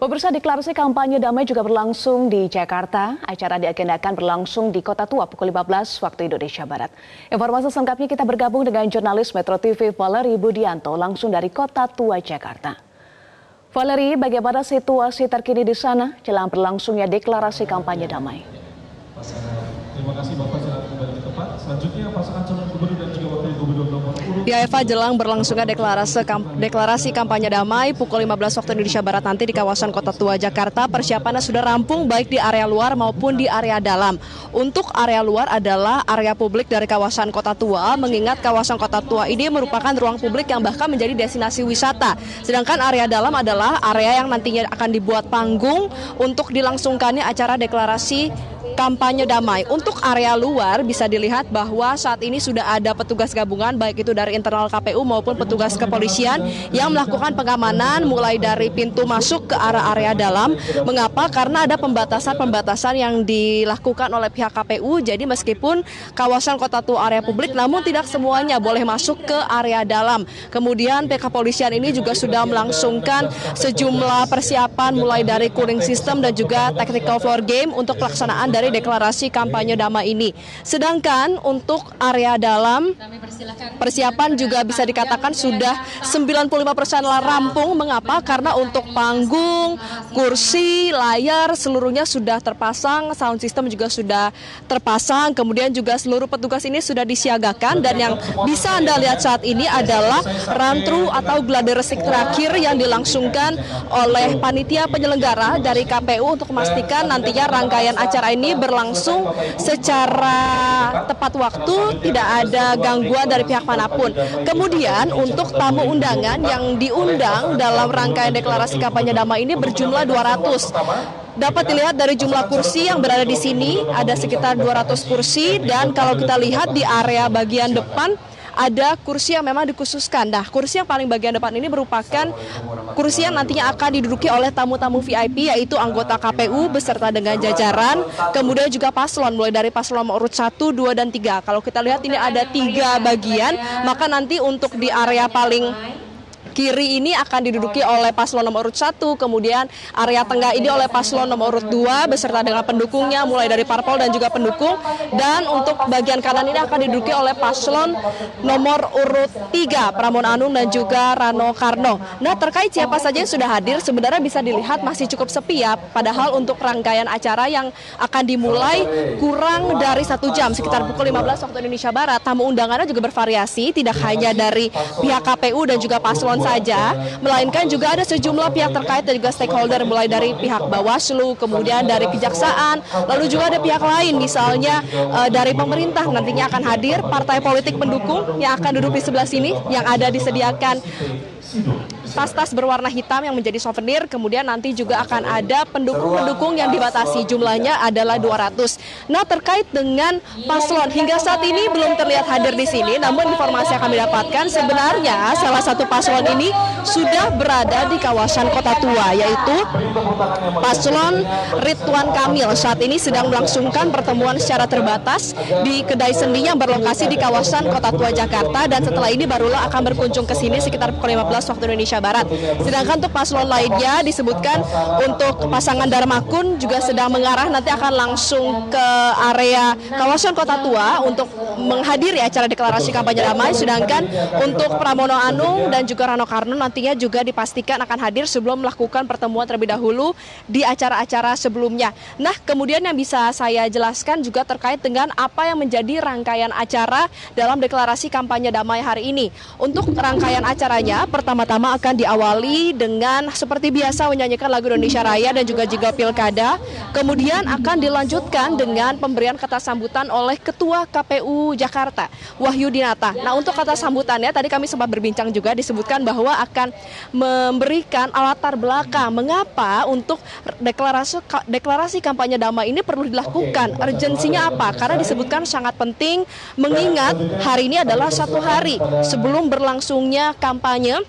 Pemirsa, deklarasi kampanye damai juga berlangsung di Jakarta. Acara diagendakan berlangsung di Kota Tua pukul 15 waktu Indonesia Barat. Informasi selengkapnya kita bergabung dengan jurnalis Metro TV Valerie Budianto langsung dari Kota Tua Jakarta. Valerie, bagaimana situasi terkini di sana jelang berlangsungnya deklarasi kampanye damai? Terima kasih Bapak, silakan kembali ke tempat. Selanjutnya pasangan calon gubernur dan juga wakil gubernur nomor urut. Ya Eva, jelang berlangsungnya deklarasi kampanye damai pukul 15 waktu Indonesia Barat nanti di kawasan Kota Tua Jakarta, persiapannya sudah rampung baik di area luar maupun di area dalam. Untuk area luar adalah area publik dari kawasan Kota Tua, mengingat kawasan Kota Tua ini merupakan ruang publik yang bahkan menjadi destinasi wisata. Sedangkan area dalam adalah area yang nantinya akan dibuat panggung untuk dilangsungkannya acara deklarasi kampanye damai. Untuk area luar bisa dilihat bahwa saat ini sudah ada petugas gabungan baik itu dari internal KPU maupun petugas kepolisian yang melakukan pengamanan mulai dari pintu masuk ke arah area dalam. Mengapa? Karena ada pembatasan yang dilakukan oleh pihak KPU. Jadi meskipun kawasan Kota Tua area publik, namun tidak semuanya boleh masuk ke area dalam. Kemudian pihak kepolisian ini juga sudah melangsungkan sejumlah persiapan mulai dari cooling system dan juga tactical floor game untuk pelaksanaan dari deklarasi kampanye damai ini. Sedangkan untuk area dalam, persiapan juga bisa dikatakan sudah 95% rampung. Mengapa? Karena untuk panggung, kursi, layar seluruhnya sudah terpasang, sound system juga sudah terpasang, kemudian juga seluruh petugas ini sudah disiagakan. Dan yang bisa Anda lihat saat ini adalah run-through atau gladi resik terakhir yang dilangsungkan oleh panitia penyelenggara dari KPU untuk memastikan nantinya rangkaian acara ini berlangsung secara tepat waktu, tidak ada gangguan dari pihak manapun. Kemudian untuk tamu undangan yang diundang dalam rangkaian deklarasi kampanye damai ini berjumlah 200. Dapat dilihat dari jumlah kursi yang berada di sini, ada sekitar 200 kursi, dan kalau kita lihat di area bagian depan ada kursi yang memang dikhususkan. Nah, kursi yang paling bagian depan ini merupakan kursi yang nantinya akan diduduki oleh tamu-tamu VIP, yaitu anggota KPU beserta dengan jajaran, kemudian juga paslon, mulai dari paslon nomor urut 1, 2, dan 3. Kalau kita lihat ini ada 3 bagian, maka nanti untuk di area paling kiri ini akan diduduki oleh paslon nomor urut 1, kemudian area tengah ini oleh paslon nomor urut 2 beserta dengan pendukungnya mulai dari parpol dan juga pendukung, dan untuk bagian kanan ini akan diduduki oleh paslon nomor urut 3 Pramono Anung dan juga Rano Karno. Nah, terkait siapa saja yang sudah hadir sebenarnya bisa dilihat masih cukup sepi ya, padahal untuk rangkaian acara yang akan dimulai kurang dari 1 jam, sekitar pukul 15 waktu Indonesia Barat. Tamu undangannya juga bervariasi, tidak hanya dari pihak KPU dan juga paslon saja, melainkan juga ada sejumlah pihak terkait dan juga stakeholder, mulai dari pihak Bawaslu, kemudian dari Kejaksaan, lalu juga ada pihak lain, misalnya dari pemerintah nantinya akan hadir, partai politik pendukung yang akan duduk di sebelah sini, yang ada disediakan tas-tas berwarna hitam yang menjadi souvenir. Kemudian nanti juga akan ada pendukung-pendukung yang dibatasi, jumlahnya adalah 200. Nah, terkait dengan paslon, hingga saat ini belum terlihat hadir di sini, namun informasi yang kami dapatkan sebenarnya salah satu paslon ini sudah berada di kawasan Kota Tua, yaitu paslon Ridwan Kamil. Saat ini sedang melangsungkan pertemuan secara terbatas di kedai sendi yang berlokasi di kawasan Kota Tua Jakarta, dan setelah ini barulah akan berkunjung ke sini sekitar pukul 15 waktu Indonesia Barat. Sedangkan untuk paslon lainnya disebutkan untuk pasangan Darmakun juga sedang mengarah nanti akan langsung ke area kawasan Kota Tua untuk menghadiri acara deklarasi kampanye damai. Sedangkan untuk Pramono Anung dan juga Rano Karno nantinya juga dipastikan akan hadir sebelum melakukan pertemuan terlebih dahulu di acara-acara sebelumnya. Nah, kemudian yang bisa saya jelaskan juga terkait dengan apa yang menjadi rangkaian acara dalam deklarasi kampanye damai hari ini. Untuk rangkaian acaranya, pertama-tama akan diawali dengan seperti biasa menyanyikan lagu Indonesia Raya dan juga Jingle Pilkada. Kemudian akan dilanjutkan dengan pemberian kata sambutan oleh Ketua KPU Jakarta, Wahyu Dinata. Nah, untuk kata sambutannya tadi kami sempat berbincang juga, disebutkan bahwa akan memberikan latar belakang mengapa untuk deklarasi kampanye damai ini perlu dilakukan. Urgensinya apa? Karena disebutkan sangat penting mengingat hari ini adalah 1 hari sebelum berlangsungnya kampanye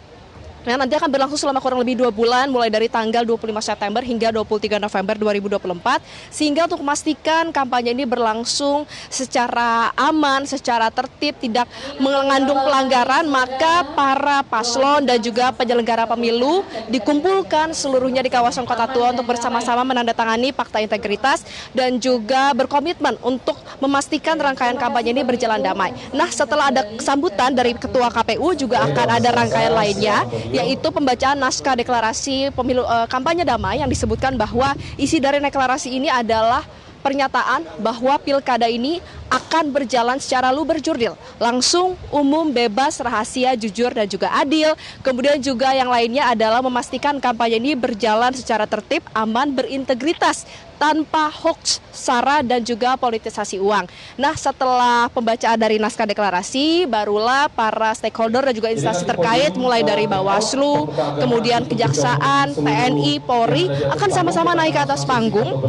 Nah, nanti akan berlangsung selama kurang lebih 2 bulan, mulai dari tanggal 25 September hingga 23 November 2024. Sehingga untuk memastikan kampanye ini berlangsung secara aman, secara tertib, tidak mengandung pelanggaran, maka para paslon dan juga penyelenggara pemilu dikumpulkan seluruhnya di kawasan Kota Tua untuk bersama-sama menandatangani fakta integritas dan juga berkomitmen untuk memastikan rangkaian kampanye ini berjalan damai. Nah, setelah ada sambutan dari Ketua KPU juga akan ada rangkaian lainnya, yaitu pembacaan naskah deklarasi pemilu kampanye damai yang disebutkan bahwa isi dari deklarasi ini adalah pernyataan bahwa pilkada ini akan berjalan secara luber jurdil, langsung, umum, bebas, rahasia, jujur, dan juga adil. Kemudian juga yang lainnya adalah memastikan kampanye ini berjalan secara tertib, aman, berintegritas, tanpa hoax, sara, dan juga politisasi uang. Nah, setelah pembacaan dari naskah deklarasi, barulah para stakeholder dan juga instansi terkait, mulai dari Bawaslu, kemudian Kejaksaan, TNI, Polri, akan sama-sama naik ke atas panggung.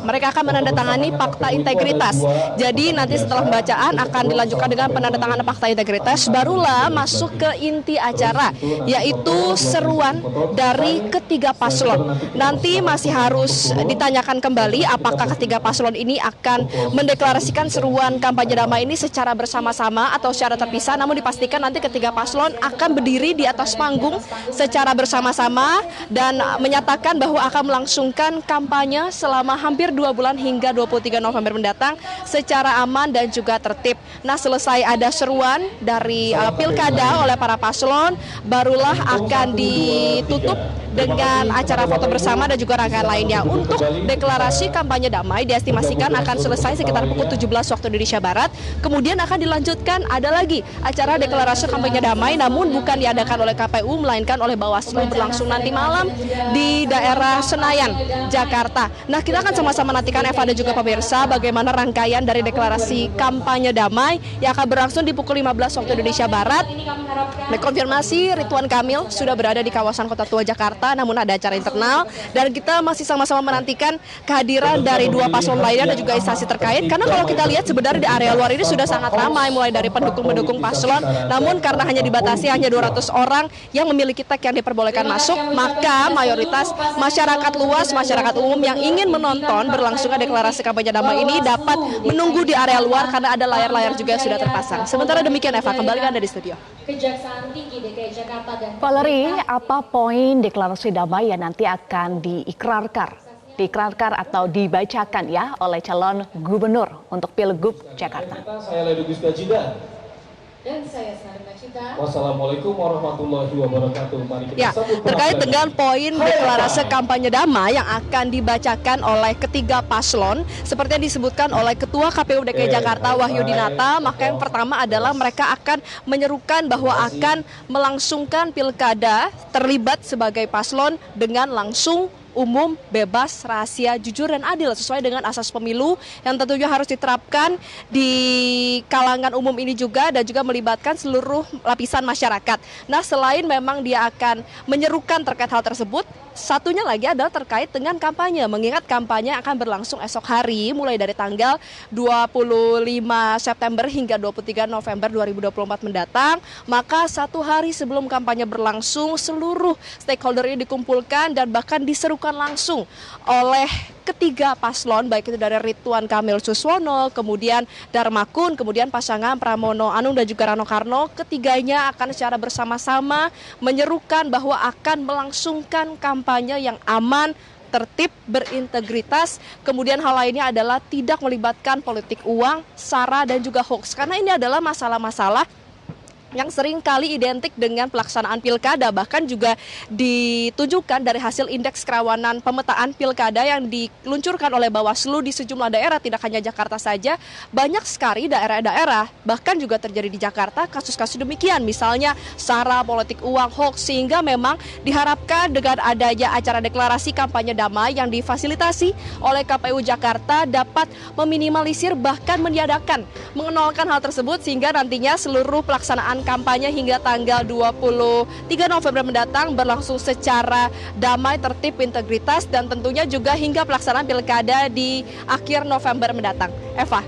Mereka akan menandatangani fakta integritas. Jadi nanti setelah pembacaan akan dilanjutkan dengan penandatanganan fakta integritas, barulah masuk ke inti acara, yaitu seruan dari ketiga paslon. Nanti masih harus ditanyakan kembali apakah ketiga paslon ini akan mendeklarasikan seruan kampanye damai ini secara bersama-sama atau secara terpisah, namun dipastikan nanti ketiga paslon akan berdiri di atas panggung secara bersama-sama dan menyatakan bahwa akan melangsungkan kampanye selama hampir 2 bulan hingga 23 November mendatang secara aman dan juga tertib. Nah, selesai ada seruan dari pilkada oleh para paslon, barulah akan ditutup dengan acara foto bersama dan juga rangkaian lainnya. Untuk deklarasi kampanye damai diestimasikan akan selesai sekitar pukul 17 waktu Indonesia Barat. Kemudian akan dilanjutkan ada lagi acara deklarasi kampanye damai, namun bukan diadakan oleh KPU melainkan oleh Bawaslu, berlangsung nanti malam di daerah Senayan, Jakarta. Nah, kita akan sama-sama nantikan Eva dan juga pemirsa bagaimana rangkaian dari deklarasi kampanye damai yang akan berlangsung di pukul 15 waktu Indonesia Barat. Konfirmasi Ridwan Kamil sudah berada di kawasan Kota Tua Jakarta, namun ada acara internal dan kita masih sama-sama menantikan kehadiran dari dua paslon lainnya dan juga instansi terkait, karena kalau kita lihat sebenarnya di area luar ini sudah sangat ramai, mulai dari pendukung-pendukung paslon, namun karena hanya dibatasi hanya 200 orang yang memiliki tag yang diperbolehkan masuk, maka mayoritas masyarakat luas, masyarakat umum yang ingin menonton berlangsungnya deklarasi kampanye damai ini dapat menunggu di area luar karena ada layar-layar juga yang sudah terpasang. Sementara demikian, Eva, kembali ke Anda di studio. Kejaksaan Tinggi DKI Jakarta dan Valerie, apa poin deklarasi damai yang nanti akan diikrarkan atau dibacakan ya oleh calon gubernur untuk Pilgub Jakarta? Saya Ledo Gustajida. dan saya Sarina Cita. Wassalamualaikum warahmatullahi wabarakatuh. Mari kita Ya, sambut terkait penampilan. dengan poin deklarasi kampanye damai yang akan dibacakan oleh ketiga paslon, seperti yang disebutkan oleh Ketua KPU DKI Jakarta Wahyu Dinata, maka yang pertama adalah mereka akan menyerukan bahwa akan melangsungkan pilkada terlibat sebagai paslon dengan langsung, umum, bebas, rahasia, jujur, dan adil sesuai dengan asas pemilu yang tentunya harus diterapkan di kalangan umum ini juga dan juga melibatkan seluruh lapisan masyarakat. Nah, selain memang dia akan menyerukan terkait hal tersebut, satunya lagi adalah terkait dengan kampanye, mengingat kampanye akan berlangsung esok hari mulai dari tanggal 25 September hingga 23 November 2024 mendatang. Maka satu hari sebelum kampanye berlangsung, seluruh stakeholder ini dikumpulkan dan bahkan diserukan langsung oleh ketiga paslon, baik itu dari Ridwan Kamil Suswono, kemudian Darmakun, kemudian pasangan Pramono Anung dan juga Rano Karno. Ketiganya akan secara bersama-sama menyerukan bahwa akan melangsungkan kampanye yang aman, tertib, berintegritas. Kemudian hal lainnya adalah tidak melibatkan politik uang, sara, dan juga hoax. Karena ini adalah masalah-masalah yang sering kali identik dengan pelaksanaan pilkada, bahkan juga ditunjukkan dari hasil indeks kerawanan pemetaan pilkada yang diluncurkan oleh Bawaslu di sejumlah daerah, tidak hanya Jakarta saja, banyak sekali daerah-daerah, bahkan juga terjadi di Jakarta kasus-kasus demikian, misalnya sara, politik uang, hoax, sehingga memang diharapkan dengan adanya acara deklarasi kampanye damai yang difasilitasi oleh KPU Jakarta dapat meminimalisir bahkan meniadakan, mengenolkan hal tersebut, sehingga nantinya seluruh pelaksanaan kampanye hingga tanggal 23 November mendatang berlangsung secara damai, tertib, integritas, dan tentunya juga hingga pelaksanaan pilkada di akhir November mendatang. Eva.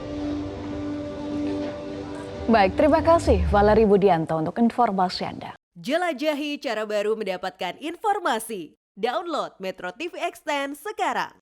Baik, terima kasih Valerie Budianto untuk informasi Anda. Jelajahi cara baru mendapatkan informasi. Download Metro TV Extend sekarang.